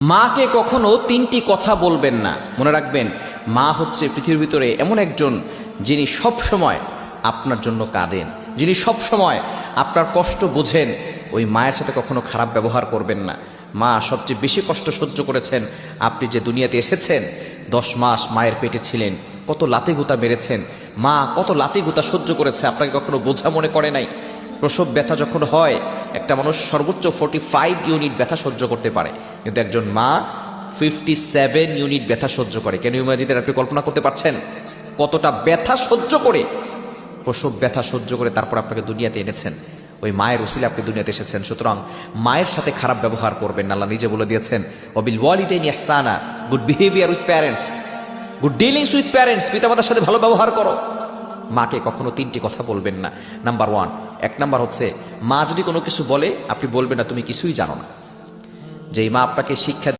মাকে কখনো তিনটি কথা বলবেন না। মনে রাখবেন, মা হচ্ছে পৃথিবীর ভিতরে এমন একজন যিনি সব সময় আপনার জন্য কাঁদেন, যিনি সব সময় আপনার কষ্ট বোঝেন। ওই মায়ের সাথে কখনো খারাপ ব্যবহার করবেন না। মা সবচেয়ে বেশি কষ্ট সহ্য করেছেন। আপনি যে দুনিয়াতে এসেছেন, 10 মাস মায়ের পেটে ছিলেন, কত লাতি গুতা মেরেছেন, মা কত লাতি গুতা সহ্য করেছে, আপনাকে কখনো বোঝা মনে করে নাই। প্রসব ব্যথা যখন হয়, একটা মানুষ সর্বোচ্চ 45 ইউনিট ব্যথা সহ্য করতে পারে, কিন্তু একজন মা 57 ইউনিট ব্যথা সহ্য করে। কেন ইমাজিদের আপনি কল্পনা করতে পারছেন কতটা ব্যথা সহ্য করে, প্রসব ব্যথা সহ্য করে তারপর আপনাকে দুনিয়াতে এনেছেন। ওই মায়ের উসিলে আপনি দুনিয়াতে এসেছেন। সুতরাং মায়ের সাথে খারাপ ব্যবহার করবেন না। আল্লাহ নিজে বলে দিয়েছেন, ওয়াবিল ওয়ালিদাইনি ইহসানা, good behaviour with parents, good dealings with parents, পিতামাতার সাথে ভালো ব্যবহার করো। মাকে কখনো তিনটি কথা বলবেন না। নাম্বার 1, 1 নাম্বার হচ্ছে, মা যদি কোনো কিছু বলে আপনি বলবেন না তুমি কিছুই জানো না। যেই মা আপনাকে শিক্ষা